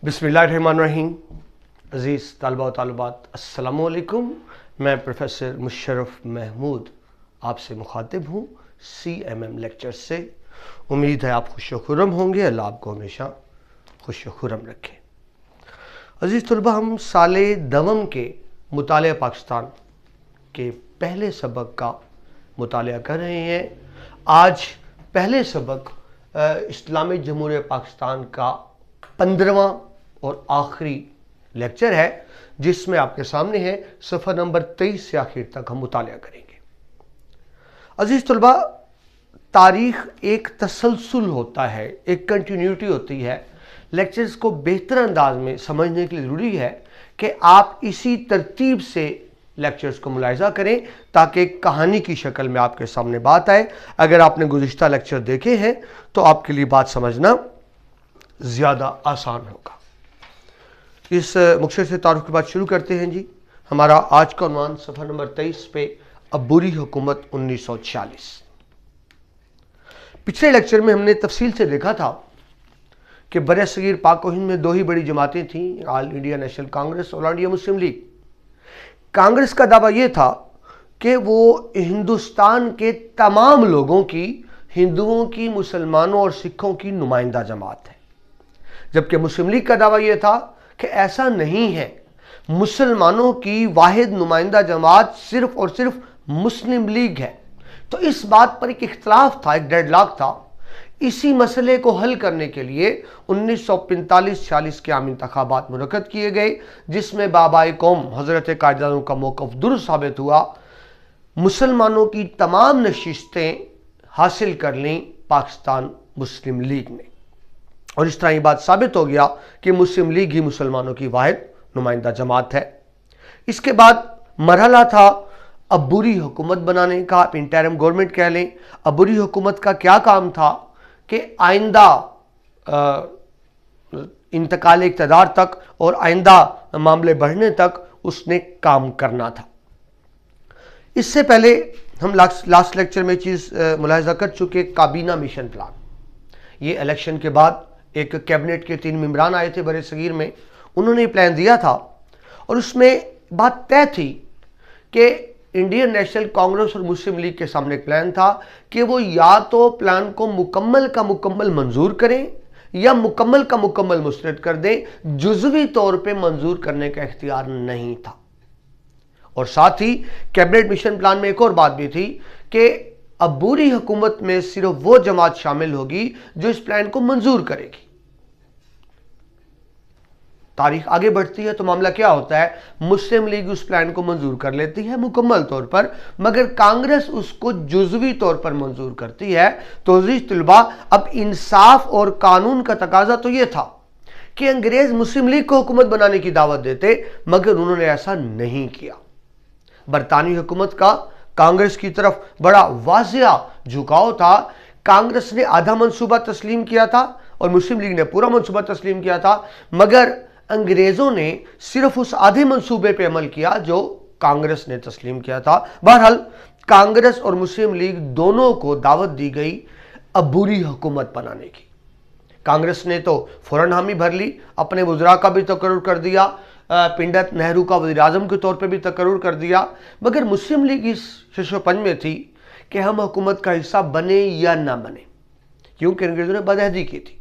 बिस्मिल्लाहिर्रहमानिर्रहीम। अज़ीज़ तलबा व तालिबात, अस्सलामु अलैकुम। मैं प्रोफेसर मुशर्रफ महमूद आपसे मुखातिब हूँ CMM लेक्चर से। उम्मीद है आप खुश व खुर्रम होंगे। अल्लाह आपको हमेशा खुश व खुर्रम रखे। अज़ीज़ तलबा, हम साले दवम के मुतालिया पाकिस्तान के पहले सबक का मुतालिया कर रहे हैं। आज पहले सबक इस्लामिक जमहूरियत पाकिस्तान का 15वां और आखिरी लेक्चर है, जिसमें आपके सामने है सफ़ा नंबर 23 से आखिर तक हम मुतालिया करेंगे। अजीज तलबा, तारीख एक तसलसल होता है, एक कंटिन्यूटी होती है। लेक्चर्स को बेहतर अंदाज में समझने के लिए ज़रूरी है कि आप इसी तरतीब से लेक्चर्स को मुलाहिज़ा करें ताकि कहानी की शक्ल में आपके सामने बात आए। अगर आपने गुज़िश्ता लेक्चर देखे हैं तो आपके लिए बात समझना ज़्यादा आसान होगा। इस मुख्तसर से तारुफ के बाद शुरू करते हैं जी। हमारा आज का उन्वान सफ़ा नंबर 23 पे अब्बूरी हुकूमत 1946। पिछले लेक्चर में हमने तफसील से देखा था कि बरसगीर पाक व हिंद में दो ही बड़ी जमातें थीं, ऑल इंडिया नेशनल कांग्रेस और all India Muslim league. Congress का दावा यह था कि वो हिंदुस्तान के तमाम लोगों की, हिंदुओं की, मुसलमानों और सिखों की नुमाइंदा जमात है, जबकि मुस्लिम लीग का दावा यह था कि ऐसा नहीं है। मुसलमानों की वाहिद नुमाइंदा जमात सिर्फ और सिर्फ मुस्लिम लीग है। तो इस बात पर एक इख्तलाफ था, एक डेडलॉक था। इसी मसले को हल करने के लिए 1945-46 के आम इंतखाबात मुनक्कद किए गए, जिसमें बाबाए कौम हज़रत कायद-ए-आज़म का मौक़िफ़ दुरुस्त साबित हुआ। मुसलमानों की तमाम नशिस्तें हासिल कर लीं पाकिस्तान मुस्लिम लीग ने, और इस तरह ये बात साबित हो गया कि मुस्लिम लीग ही मुसलमानों की वाहिद नुमाइंदा जमात है। इसके बाद मरहला था अब्बूरी हुकूमत बनाने का, आप इंटरिम गवर्नमेंट कह लें। अब्बूरी हुकूमत का क्या काम था कि आइंदा इंतकाल इक़्तिदार तक और आइंदा मामले बढ़ने तक उसने काम करना था। इससे पहले हम लास्ट लेक्चर में चीज़ मुलाहिज़ा कर चुके, काबीना मिशन प्लान। ये इलेक्शन के बाद एक कैबिनेट के 3 मेंबरान आए थे बड़े सगीर में, उन्होंने प्लान दिया था और उसमें बात तय थी कि इंडियन नेशनल कांग्रेस और मुस्लिम लीग के सामने एक प्लान था कि वो या तो प्लान को मुकम्मल का मुकम्मल मंजूर करें या मुकम्मल का मुकम्मल मुस्तरद कर दें। जुज़वी तौर पे मंजूर करने का इख्तियार नहीं था। और साथ ही कैबिनेट मिशन प्लान में एक और बात भी थी कि अब्बूरी हुकूमत में सिर्फ वो जमात शामिल होगी जो इस प्लान को मंजूर करेगी। तारीख आगे बढ़ती है तो मामला क्या होता है, मुस्लिम लीग उस प्लान को मंजूर कर लेती है मुकम्मल तौर पर, मगर कांग्रेस उसको जुज़वी तौर पर मंजूर करती है। तो अज़ीज़ तलबा, अब इंसाफ और कानून का तकाजा तो यह था कि अंग्रेज मुस्लिम लीग को हुकूमत बनाने की दावत देते, मगर उन्होंने ऐसा नहीं किया। बरतानी हुकूमत का कांग्रेस की तरफ बड़ा वाज़िया झुकाव था। कांग्रेस ने आधा मंसूबा तस्लीम किया था और मुस्लिम लीग ने पूरा मंसूबा तस्लीम किया था, मगर अंग्रेज़ों ने सिर्फ उस आधे मंसूबे पे अमल किया जो कांग्रेस ने तस्लीम किया था। बहरहाल कांग्रेस और मुस्लिम लीग दोनों को दावत दी गई अब्बूरी हुकूमत बनाने की। कांग्रेस ने तो फौरन हामी भर ली, अपने वज़रा का भी तकर्रुर कर दिया, पंडित नेहरू का वज़ीर आज़म के तौर पे भी तकर्रुर कर दिया, मगर मुस्लिम लीग इस शशोपंज में थी कि हम हुकूमत का हिस्सा बने या ना बने, क्योंकि अंग्रेज़ों ने बदअहदी की थी।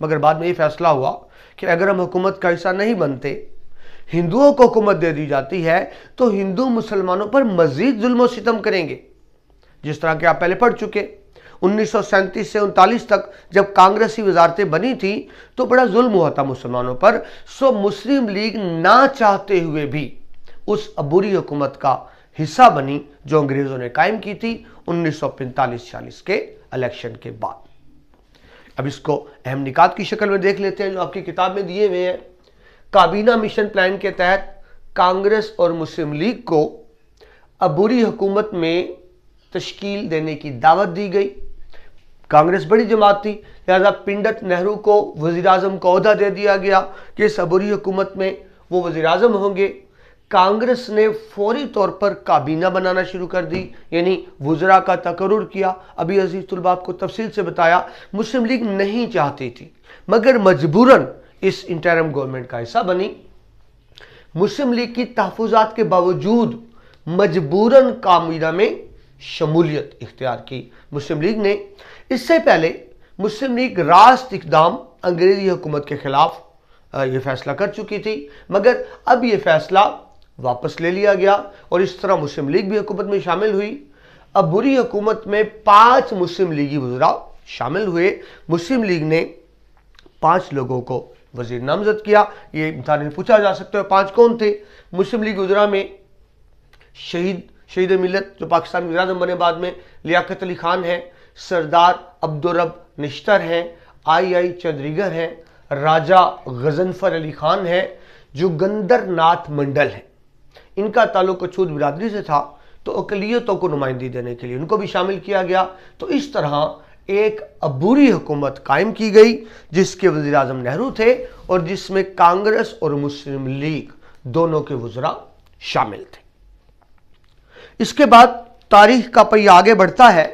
मगर बाद में ये फैसला हुआ कि अगर हम हुकूमत का हिस्सा नहीं बनते, हिंदुओं को हुकूमत दे दी जाती है, तो हिंदू मुसलमानों पर मजीद जुल्म और सितम करेंगे, जिस तरह के आप पहले पढ़ चुके। 1937 से 39 तक जब कांग्रेसी वजारतें बनी थी तो बड़ा जुल्म हुआ था मुसलमानों पर। सो मुस्लिम लीग ना चाहते हुए भी उस अब्बूरी हुकूमत का हिस्सा बनी जो अंग्रेज़ों ने कायम की थी 1945-46 के इलेक्शन के बाद। अब इसको अहम निकात की शक्ल में देख लेते हैं जो आपकी किताब में दिए हुए हैं। काबीना मिशन प्लान के तहत कांग्रेस और मुस्लिम लीग को अब्बूरी हुकूमत में तश्कील देने की दावत दी गई। कांग्रेस बड़ी जमात थी, लिहाजा पंडित नेहरू को वज़ीर आज़म का ओहदा दे दिया गया कि इस अब्बूरी हुकूमत में वो वज़ीर आज़म होंगे। कांग्रेस ने फौरी तौर पर काबीना बनाना शुरू कर दी, यानी वुज़रा का तकर्रुर किया। अभी अजीज़ तुल्बा आपको तफसील से बताया, मुस्लिम लीग नहीं चाहती थी, मगर मजबूरन इस इंटरिम गवर्नमेंट का हिस्सा बनी। मुस्लिम लीग की तहफुजात के बावजूद मजबूरन काबीना में शमूलियत इख्तियार की मुस्लिम लीग ने। इससे पहले मुस्लिम लीग रास्त इकदाम अंग्रेजी हुकूमत के खिलाफ ये फैसला कर चुकी थी, मगर अब ये फैसला वापस ले लिया गया और इस तरह मुस्लिम लीग भी हुकूमत में शामिल हुई। अब बुरी हुकूमत में 5 मुस्लिम लीगी वज़रा शामिल हुए। मुस्लिम लीग ने 5 लोगों को वजीर नामजद किया। ये इम्तिहान में पूछा जा सकता है 5 कौन थे। मुस्लिम लीग वज़रा में शहीद मिलत जो पाकिस्तान के वज़ीर-ए-आज़म बने बाद में, लियाकत अली खान हैं, सरदार अब्दुर्रब निश्तर हैं, आई चंद्रीगर हैं, राजा गजनफर अली खान हैं, जो गंदर नाथ मंडल हैं। इनका ताल्लुक अछूत बिरादरी से था, तो अकलियतों को नुमाइंदगी देने के लिए उनको भी शामिल किया गया। तो इस तरह एक अबूरी हुकूमत कायम की गई जिसके वज़ीर आज़म नेहरू थे और जिसमें कांग्रेस और मुस्लिम लीग दोनों के वज़रा शामिल थे। इसके बाद तारीख का पहिया आगे बढ़ता है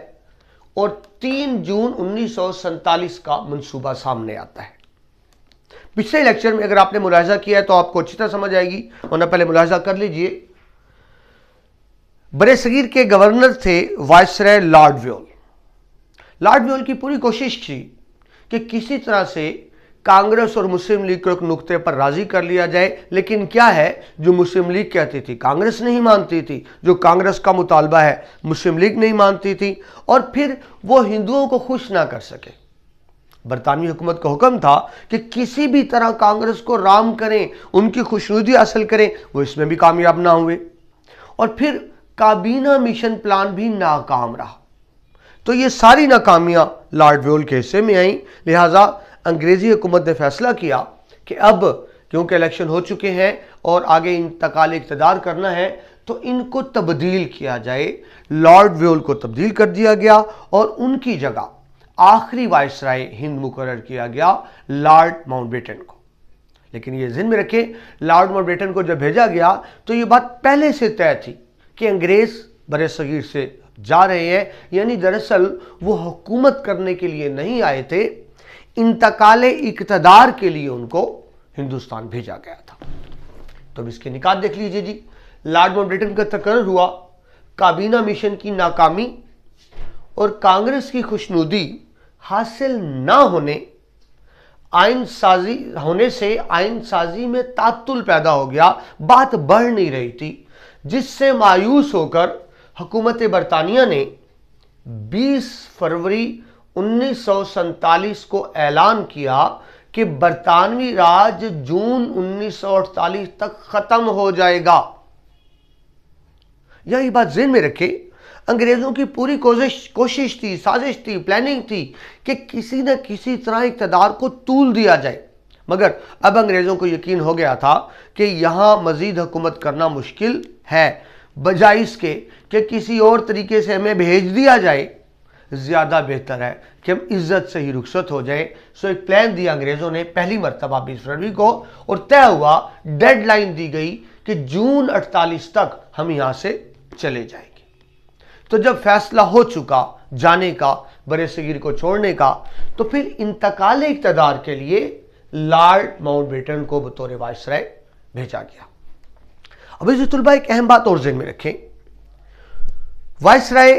और 3 जून 1947 का मंसूबा सामने आता है। पिछले लेक्चर में अगर आपने मुलाहिजा किया है तो आपको अच्छी तरह समझ आएगी, वरना पहले मुलाहिजा कर लीजिए। बरे सगीर के गवर्नर थे वायसराय लॉर्ड व्योल। लॉर्ड व्योल की पूरी कोशिश थी कि किसी तरह से कांग्रेस और मुस्लिम लीग को एक नुक्ते पर राजी कर लिया जाए, लेकिन क्या है, जो मुस्लिम लीग कहती थी कांग्रेस नहीं मानती थी, जो कांग्रेस का मुतालबा है मुस्लिम लीग नहीं मानती थी, और फिर वो हिंदुओं को खुश ना कर सके। बरतानवी हुकूमत का हुक्म था कि किसी भी तरह कांग्रेस को राम करें, उनकी खुशनुदी हासिल करें। वो इसमें भी कामयाब ना हुए और फिर काबीना मिशन प्लान भी नाकाम रहा। तो ये सारी नाकामियां लॉर्ड व्योल के हिस्से में आई। लिहाजा अंग्रेजी हुकूमत ने फैसला किया कि अब क्योंकि इलेक्शन हो चुके हैं और आगे इंतकाल इक़्तिदार करना है, तो इनको तब्दील किया जाए। लॉर्ड व्योल को तब्दील कर दिया गया और उनकी जगह आखिरी वायसराय हिंद मुकर्रर किया गया लॉर्ड माउंटबेटन को। लेकिन ये ज़हन में रखें, लॉर्ड माउंटबेटन को जब भेजा गया तो ये बात पहले से तय थी कि अंग्रेज़ बरे सगीर से जा रहे हैं, यानी दरअसल वो हुकूमत करने के लिए नहीं आए थे, इंतकाले इक़्तिदार के लिए उनको हिंदुस्तान भेजा गया था। तो अब इसके निकात देख लीजिए जी। लॉर्ड माउंटबेटन का तकर्रर हुआ, काबीना मिशन की नाकामी और कांग्रेस की खुशनुदी हासिल ना होने से आइन साजी में तातुल पैदा हो गया। बात बढ़ नहीं रही थी, जिससे मायूस होकर हुकूमत बरतानिया ने 20 फरवरी 1947 को ऐलान किया कि बरतानवी राज जून 1948 तक खत्म हो जाएगा। यही बात ज़हन में रखें, अंग्रेज़ों की पूरी कोशिश थी, साजिश थी, प्लानिंग थी कि किसी न किसी तरह इक़्तिदार को तूल दिया जाए, मगर अब अंग्रेज़ों को यकीन हो गया था कि यहाँ मज़ीद हुकूमत करना मुश्किल है। बजाय इसके कि किसी और तरीके से हमें भेज दिया जाए, ज़्यादा बेहतर है कि हम इज़्ज़त से ही रुखसत हो जाए। सो एक प्लान दिया अंग्रेज़ों ने पहली मरतबा 20 फरवरी को, और तय हुआ, डेडलाइन दी गई कि जून 48 तक हम यहाँ से चले जाएंगे। तो जब फैसला हो चुका जाने का, बरे सगीर को छोड़ने का, तो फिर इंतकाल इक़्तिदार के लिए लॉर्ड माउंटबेटन को बतौर वायसराय भेजा गया। अब इस तुलबा एक अहम बात और ज़हन में रखें, वायसराय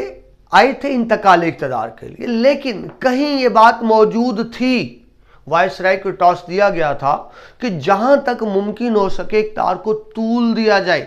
आए थे इंतकाल इक़्तिदार के लिए, लेकिन कहीं ये बात मौजूद थी, वायसराय को टॉस दिया गया था कि जहां तक मुमकिन हो सके इक़्तिदार को तूल दिया जाए।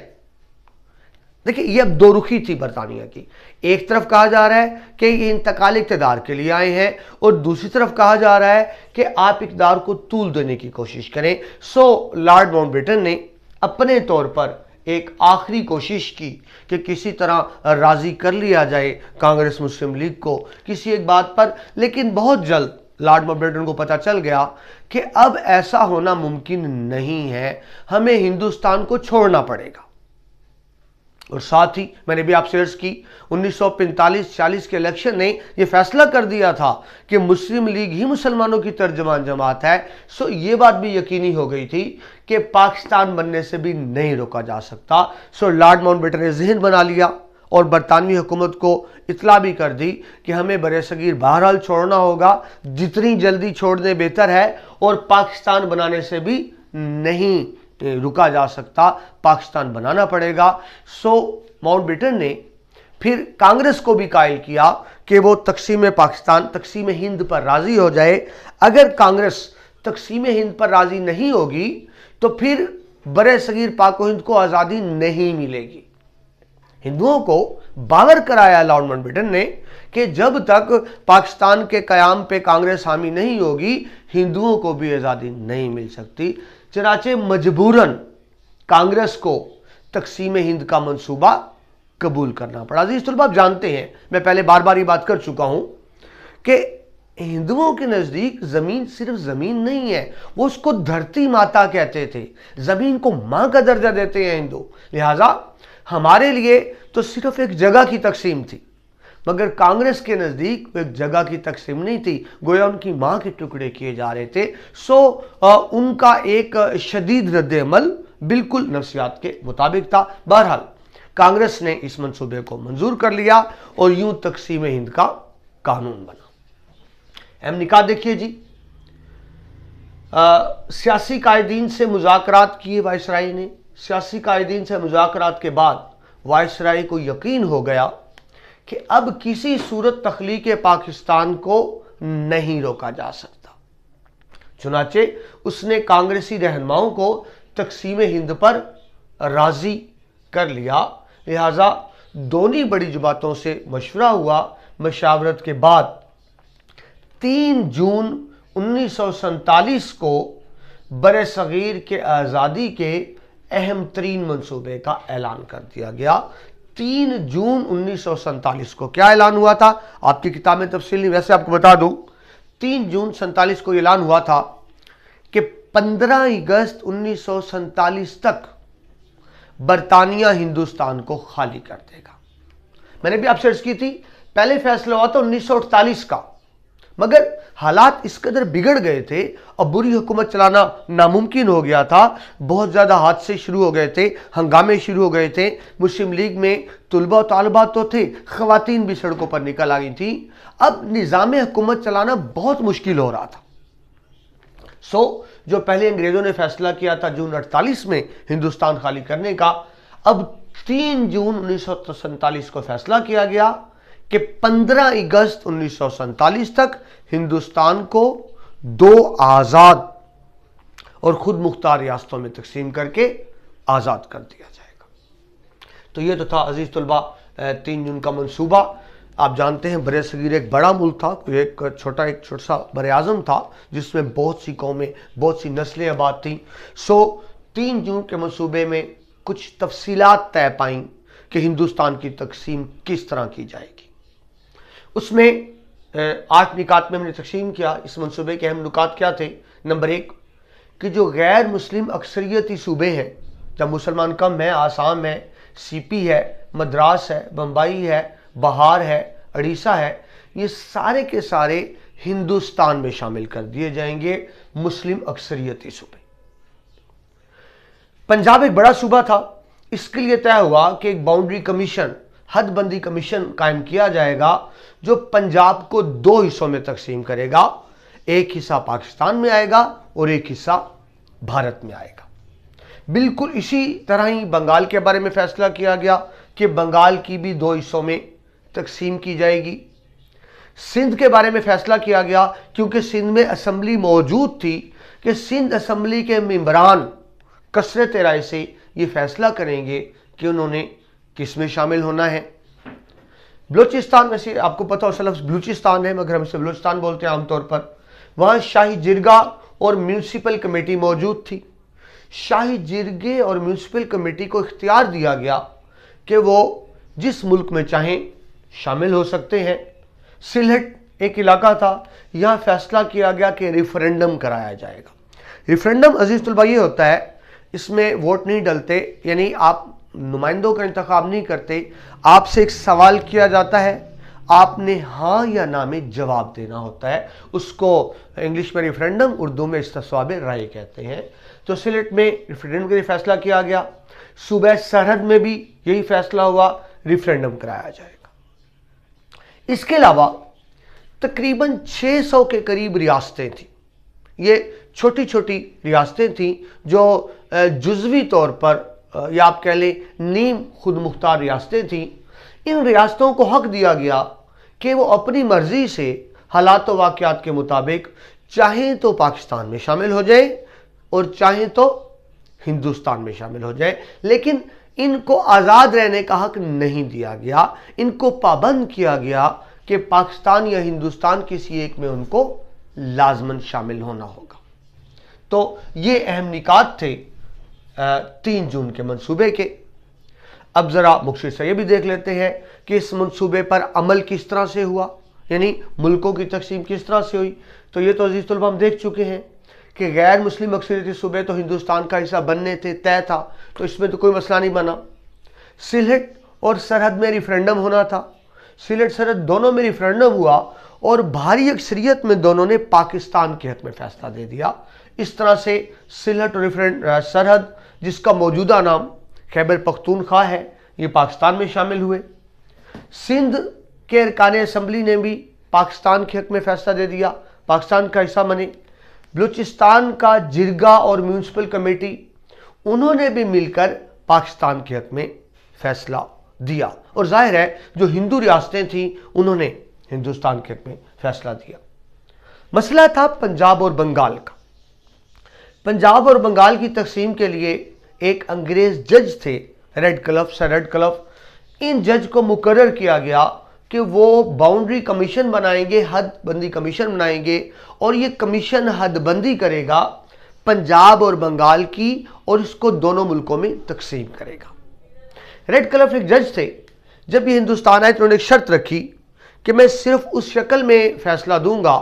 देखिए, ये अब दो रुखी थी बरतानिया की। एक तरफ कहा जा रहा है कि ये इंतकाल इक़्तिदार के लिए आए हैं और दूसरी तरफ कहा जा रहा है कि आप इक़्तिदार को तूल देने की कोशिश करें। सो लॉर्ड माउंटबेटन ने अपने तौर पर एक आखिरी कोशिश की कि किसी तरह राज़ी कर लिया जाए कांग्रेस मुस्लिम लीग को किसी एक बात पर, लेकिन बहुत जल्द लॉर्ड माउंटबेटन को पता चल गया कि अब ऐसा होना मुमकिन नहीं है, हमें हिंदुस्तान को छोड़ना पड़ेगा। और साथ ही मैंने भी आपसे अर्ज की, 1945-40 के इलेक्शन ने यह फैसला कर दिया था कि मुस्लिम लीग ही मुसलमानों की तर्जमान जमात है। सो ये बात भी यकीनी हो गई थी कि पाकिस्तान बनने से भी नहीं रोका जा सकता। सो लॉर्ड माउंटबेटन ने जहन बना लिया और बरतानवी हुकूमत को इतला भी कर दी कि हमें बरे-सगीर बहरहाल छोड़ना होगा, जितनी जल्दी छोड़ने बेहतर है, और पाकिस्तान बनाने से भी नहीं रुका जा सकता, पाकिस्तान बनाना पड़ेगा। सो माउंटबेटन ने फिर कांग्रेस को भी कायल किया कि वो तकसीम पाकिस्तान, तकसीम हिंद पर राजी हो जाए। अगर कांग्रेस तकसीम हिंद पर राजी नहीं होगी तो फिर बरे सगीर पाक हिंद को आज़ादी नहीं मिलेगी। हिंदुओं को बावर कराया लॉर्ड माउंटबेटन ने कि जब तक पाकिस्तान के कयाम पे कांग्रेस हामी नहीं होगी, हिंदुओं को भी आज़ादी नहीं मिल सकती। चनाचे मजबूरन कांग्रेस को तकसीम हिंद का मंसूबा कबूल करना पड़ा। अजीज तलबा, आप जानते हैं, मैं पहले बार बार ये बात कर चुका हूं कि हिंदुओं के नजदीक जमीन सिर्फ जमीन नहीं है, वो उसको धरती माता कहते थे, जमीन को मां का दर्जा देते हैं हिंदू। लिहाजा हमारे लिए तो सिर्फ एक जगह की तकसीम थी, मगर कांग्रेस के नजदीक वो एक जगह की तकसीम नहीं थी, गोया उनकी मां के टुकड़े किए जा रहे थे। सो उनका एक शदीद रद्द-ए-अमल बिल्कुल नफ्सियात के मुताबिक था। बहरहाल कांग्रेस ने इस मंसूबे को मंजूर कर लिया और यूं तकसीम हिंद का कानून बना। अहम निकात देखिए जी, सियासी कायदीन से मुज़ाकरात किए वायसराय ने। सियासी कायदीन से मुज़ाकरात के बाद वायसराय को यकीन हो गया कि अब किसी सूरत तख्लीक पाकिस्तान को नहीं रोका जा सकता। चुनाचे उसने कांग्रेसी रहनुमाओं को तकसीम हिंद पर राजी कर लिया। लिहाजा दोनों बड़ी जमातों से मशवरा हुआ। मशावरत के बाद 3 जून 1947 को बरे सगीर के आज़ादी के अहम तरीन मंसूबे का ऐलान कर दिया गया। 3 जून 1947 को क्या ऐलान हुआ था, आपकी किताब में तफसील नहीं, वैसे आपको बता दूं, 3 जून 47 को ऐलान हुआ था कि 15 अगस्त 1947 तक बरतानिया हिंदुस्तान को खाली कर देगा। मैंने भी आपसे अर्ज की थी, पहले फैसला हुआ था 1948 का, मगर हालात इस कदर बिगड़ गए थे और बुरी हुकूमत चलाना नामुमकिन हो गया था। बहुत ज़्यादा हादसे शुरू हो गए थे, हंगामे शुरू हो गए थे। मुस्लिम लीग में तुलबा तालबा तो थे, ख़वातीन भी सड़कों पर निकल आ गई थी। अब निज़ाम हुकूमत चलाना बहुत मुश्किल हो रहा था। सो जो पहले अंग्रेज़ों ने फैसला किया था जून 48 में हिंदुस्तान खाली करने का, अब 3 जून 1947 को फैसला किया गया कि 15 अगस्त 1947 तक हिंदुस्तान को 2 आज़ाद और खुद मुख्तार रियासतों में तकसीम करके आज़ाद कर दिया जाएगा। तो ये तो था अजीज़ तलबा 3 जून का मंसूबा। आप जानते हैं बरे सगीर एक बड़ा मुल्क था, एक छोटा सा बरे आज़म था जिसमें बहुत सी कौमें, बहुत सी नस्लें आबाद थीं। सो 3 जून के मंसूबे में कुछ तफसीलात तय पाईं कि हिंदुस्तान की तकसीम किस तरह की जाएगी। उसमें 8 निकात में हमने तकसीम किया। इस मंसूबे के अहम नुकात क्या थे? नंबर 1 कि जो गैर मुस्लिम अक्सरियती सूबे हैं, जब मुसलमान कम है, आसाम है, सीपी है, मद्रास है, बम्बई है, बहार है, उड़ीसा है, ये सारे के सारे हिंदुस्तान में शामिल कर दिए जाएंगे, मुस्लिम अक्सरियती सूबे। पंजाब एक बड़ा सूबा था, इसके लिए तय हुआ कि एक बाउंड्री कमीशन, हदबंदी कमीशन कायम किया जाएगा जो पंजाब को 2 हिस्सों में तकसीम करेगा। एक हिस्सा पाकिस्तान में आएगा और एक हिस्सा भारत में आएगा। बिल्कुल इसी तरह ही बंगाल के बारे में फैसला किया गया कि बंगाल की भी 2 हिस्सों में तकसीम की जाएगी। सिंध के बारे में फैसला किया गया क्योंकि सिंध में असम्बली मौजूद थी कि सिंध असम्बली के मेंबरान कसरत राय से ये फैसला करेंगे कि उन्होंने किस में शामिल होना है। बलूचिस्तान, वैसे आपको पता हो लफ्ज़ बलूचिस्तान है मगर हम इसे बलूचिस्तान बोलते हैं आमतौर पर, वहाँ शाही जिरगा और म्यूनसिपल कमेटी मौजूद थी। शाही जिरगे और म्यूनसिपल कमेटी को इख्तियार दिया गया कि वो जिस मुल्क में चाहें शामिल हो सकते हैं। सिलहट एक इलाका था, यहाँ फैसला किया गया कि रेफरेंडम कराया जाएगा। रेफरेंडम अजीज़ तलबा ये होता है, इसमें वोट नहीं डलते, यानी आप नुमाइंदों का इंतखाब नहीं करते, आपसे एक सवाल किया जाता है, आपने हाँ या ना में जवाब देना होता है। उसको इंग्लिश में रेफरेंडम, उर्दू में इस्तिस्वाब राय कहते हैं। तो सिलेट में रेफरेंडम के लिए फैसला किया गया। सूबे सरहद में भी यही फैसला हुआ रिफरेंडम कराया जाएगा। इसके अलावा तकरीबन 600 के करीब रियासतें थी। ये छोटी छोटी रियासतें थी जो जुज़वी तौर पर या आप कह लें नीम खुद मुख्तार रियासतें थी। इन रियासतों को हक दिया गया कि वो अपनी मर्जी से हालात व वाक़यात के मुताबिक चाहे तो पाकिस्तान में शामिल हो जाए और चाहे तो हिंदुस्तान में शामिल हो जाए, लेकिन इनको आज़ाद रहने का हक नहीं दिया गया। इनको पाबंद किया गया कि पाकिस्तान या हिंदुस्तान किसी एक में उनको लाजमन शामिल होना होगा। तो ये अहम निकात थे 3 जून के मंसूबे के। अब ज़रा मुख्तसर से ये भी देख लेते हैं कि इस मंसूबे पर अमल किस तरह से हुआ, यानी मुल्कों की तकसीम किस तरह से हुई। तो ये तो अजीज़ तलबा हम देख चुके हैं कि गैर मुस्लिम अक्सरियती सूबे तो हिंदुस्तान का हिस्सा बनने थे, तय था, तो इसमें तो कोई मसला नहीं बना। सिलहट और सरहद में रिफरेंडम होना था। सिलहट सरहद दोनों में रिफरेंडम हुआ और भारी अक्सरियत में दोनों ने पाकिस्तान के हक में फैसला दे दिया। इस तरह से सिलहट और सरहद, जिसका मौजूदा नाम खैबर पख्तूनख्वा है, ये पाकिस्तान में शामिल हुए। सिंध के अरकान असम्बली ने भी पाकिस्तान के हक में फैसला दे दिया, पाकिस्तान का हिस्सा बने। बलूचिस्तान का जिरगा और म्यूनसिपल कमेटी, उन्होंने भी मिलकर पाकिस्तान के हक में फैसला दिया। और जाहिर है जो हिंदू रियासतें थीं उन्होंने हिंदुस्तान के हक में फैसला दिया। मसला था पंजाब और बंगाल का। पंजाब और बंगाल की तकसीम के लिए एक अंग्रेज जज थे, रेडक्लिफ, सर रेडक्लिफ। इन जज को मुकर्रर किया गया कि वो बाउंड्री कमीशन बनाएंगे, हदबंदी कमीशन बनाएंगे, और ये कमीशन हदबंदी करेगा पंजाब और बंगाल की और इसको दोनों मुल्कों में तकसीम करेगा। रेडक्लिफ एक जज थे। जब ये हिंदुस्तान आए तो उन्होंने एक शर्त रखी कि मैं सिर्फ उस शक्ल में फैसला दूंगा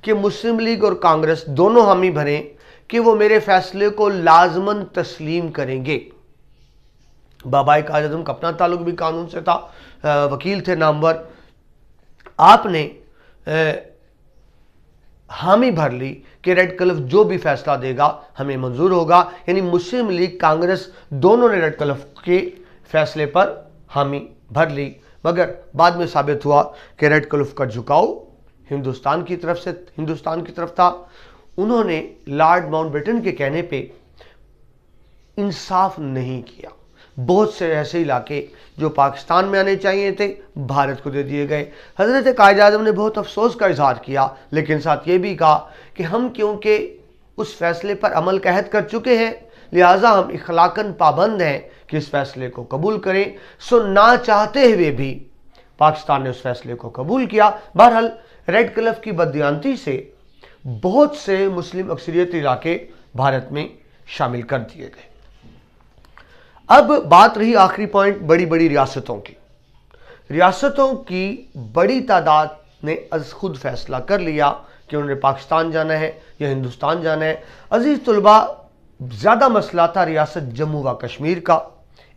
कि मुस्लिम लीग और कांग्रेस दोनों हामी भरें कि वो मेरे फैसले को लाजमन तस्लीम करेंगे। बाबाए कायद आज़म का अपना ताल्लुक भी कानून से था, वकील थे नामवर। आपने हामी भर ली कि रेडक्लिफ जो भी फैसला देगा हमें मंजूर होगा, यानी मुस्लिम लीग कांग्रेस दोनों ने रेडक्लिफ के फैसले पर हामी भर ली। मगर बाद में साबित हुआ कि रेडक्लिफ का झुकाव हिंदुस्तान की तरफ था। उन्होंने लॉर्ड माउंटबेटन के कहने पे इंसाफ नहीं किया। बहुत से ऐसे इलाके जो पाकिस्तान में आने चाहिए थे भारत को दे दिए गए। हज़रत कायद आज़म ने बहुत अफसोस का इजहार किया, लेकिन साथ ये भी कहा कि हम क्योंकि उस फैसले पर अमल का अहद कर चुके हैं, लिहाजा हम इखलाकन पाबंद हैं कि इस फैसले को कबूल करें। सो ना चाहते हुए भी पाकिस्तान ने उस फैसले को कबूल किया। बहरहाल रेडक्लिफ की बददियानती से बहुत से मुस्लिम अक्सरियती इलाके भारत में शामिल कर दिए गए। अब बात रही आखिरी पॉइंट, बड़ी बड़ी रियासतों की। रियासतों की बड़ी तादाद ने खुद फैसला कर लिया कि उन्होंने पाकिस्तान जाना है या हिंदुस्तान जाना है। अजीज़ तलबा, ज़्यादा मसला था रियासत जम्मू व कश्मीर का।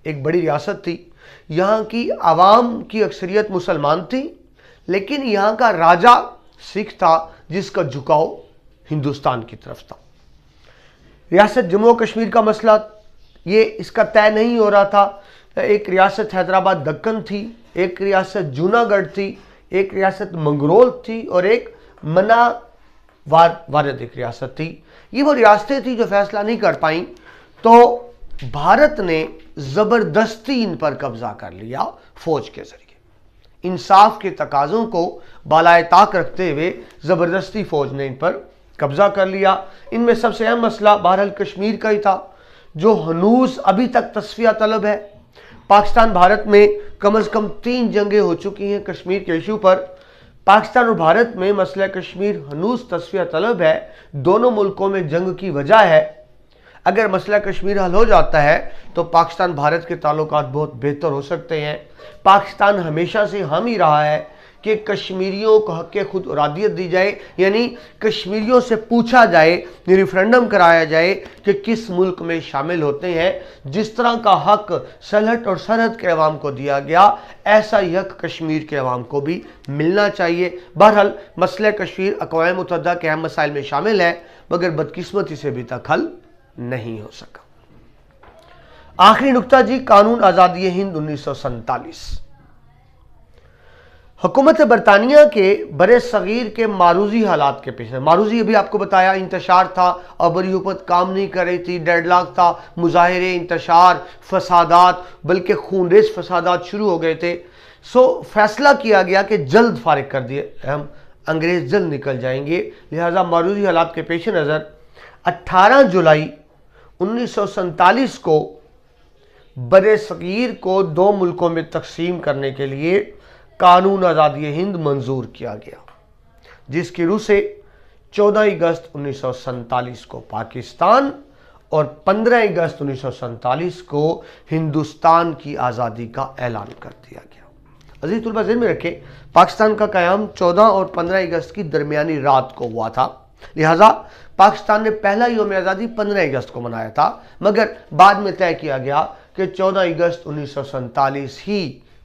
एक बड़ी रियासत थी, यहाँ की आवाम की अक्सरियत मुसलमान थी, लेकिन यहाँ का राजा सिख था जिसका झुकाव हिंदुस्तान की तरफ था। रियासत जम्मू और कश्मीर का मसला ये इसका तय नहीं हो रहा था। एक रियासत हैदराबाद दक्कन थी, एक रियासत जूनागढ़ थी, एक रियासत मंगरोल थी और एक मना वारद एक रियासत थी। ये वो रियासतें थी जो फैसला नहीं कर पाई, तो भारत ने ज़बरदस्ती इन पर कब्जा कर लिया फौज के जरिए। इंसाफ के तकाज़ों को बालाए ताक रखते हुए ज़बरदस्ती फौज ने इन पर कब्जा कर लिया। इनमें सबसे अहम मसला बहरहाल कश्मीर का ही था, जो हनूज अभी तक तस्फिया तलब है। पाकिस्तान भारत में कम से कम 3 जंगें हो चुकी हैं कश्मीर के इशू पर। पाकिस्तान और भारत में मसला कश्मीर हनूज तस्फिया तलब है। दोनों मुल्कों में जंग की वजह है। अगर मसला कश्मीर हल हो जाता है तो पाकिस्तान भारत के ताल्लुकात बहुत बेहतर हो सकते हैं। पाकिस्तान हमेशा से हामी रहा है कि कश्मीरियों को हक़ खुद इरादियत दी जाए, यानी कश्मीरियों से पूछा जाए, रेफरेंडम कराया जाए कि किस मुल्क में शामिल होते हैं। जिस तरह का हक सलहट और सरहद के अवाम को दिया गया, ऐसा ही हक कश्मीर के अवाम को भी मिलना चाहिए। बहरहाल मसला कश्मीर अक़वाम मुत्तहिदा के अहम मसाइल में शामिल है, मगर बदकिस्मती से अभी तक हल नहीं हो सका। आखिरी नुक्ता जी, कानून आज़ादी हिंद 1947। हुकूमत बरतानिया के बरे सगीर के मारूजी हालात के पेश, मारूजी अभी आपको बताया इंतशार था, अबरी हुकूमत काम नहीं कर रही थी, डेडलॉक था, मुजाहिरे, इंतशार, फसादात, बल्कि खूनरेज फसादात शुरू हो गए थे। सो फैसला किया गया कि जल्द फारिग कर दिए, हम अंग्रेज जल्द निकल जाएंगे। लिहाजा मारूजी हालात के पेश नज़र 18 जुलाई 1947 को बरे सगीर को 2 मुल्कों में तकसीम करने के लिए कानून आज़ादी हिंद मंजूर किया गया, जिसकी रूह से 14 अगस्त 1947 को पाकिस्तान और 15 अगस्त 1947 को हिंदुस्तान की आज़ादी का ऐलान कर दिया गया। अजीज तुलबा ज़हन में रखें, पाकिस्तान का क़याम 14 और 15 अगस्त की दरमियानी रात को हुआ था। लिहाजा पाकिस्तान ने पहला यौम आज़ादी 15 अगस्त को मनाया था, मगर बाद में तय किया गया कि 14 अगस्त 1947 ही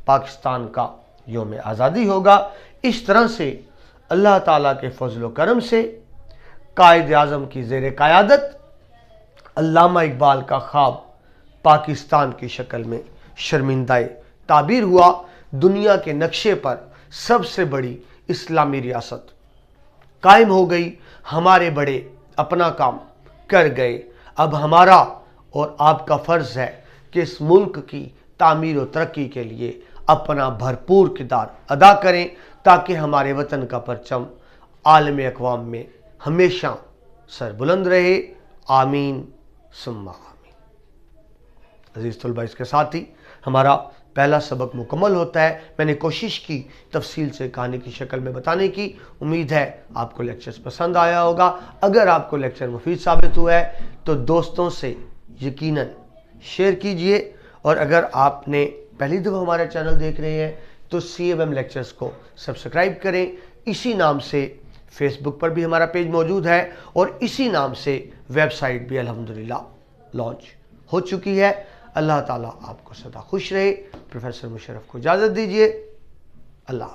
पाकिस्तान का यौम आज़ादी होगा। इस तरह से अल्लाह ताला के फजल व करम से कायद आज़म की ज़ेर क़यादत अल्लामा इकबाल का ख्वाब पाकिस्तान की शक्ल में शर्मिंदाए ताबीर हुआ। दुनिया के नक्शे पर सबसे बड़ी इस्लामी रियासत कायम हो गई। हमारे बड़े अपना काम कर गए। अब हमारा और आपका फ़र्ज़ है कि इस मुल्क की तामीर व तरक्की के लिए अपना भरपूर किरदार अदा करें, ताकि हमारे वतन का परचम आलम अक़वाम में हमेशा सरबुलंद रहे। आमीन सुम्मा आमीन। अज़ीज़ तलबा, इसके साथ ही हमारा पहला सबक मुकम्मल होता है। मैंने कोशिश की तफसील से कहानी की शक्ल में बताने की। उम्मीद है आपको लेक्चर्स पसंद आया होगा। अगर आपको लेक्चर मुफीद साबित हुआ है तो दोस्तों से यकीनन शेयर कीजिए, और अगर आपने पहली दफ़ा हमारा चैनल देख रहे हैं तो CMM लेक्चर्स को सब्सक्राइब करें। इसी नाम से फेसबुक पर भी हमारा पेज मौजूद है, और इसी नाम से वेबसाइट भी अल्हम्दुलिल्लाह लॉन्च हो चुकी है। अल्लाह ताला आपको सदा खुश रहे। प्रोफेसर मुशर्रफ को इजाज़त दीजिए। अल्लाह।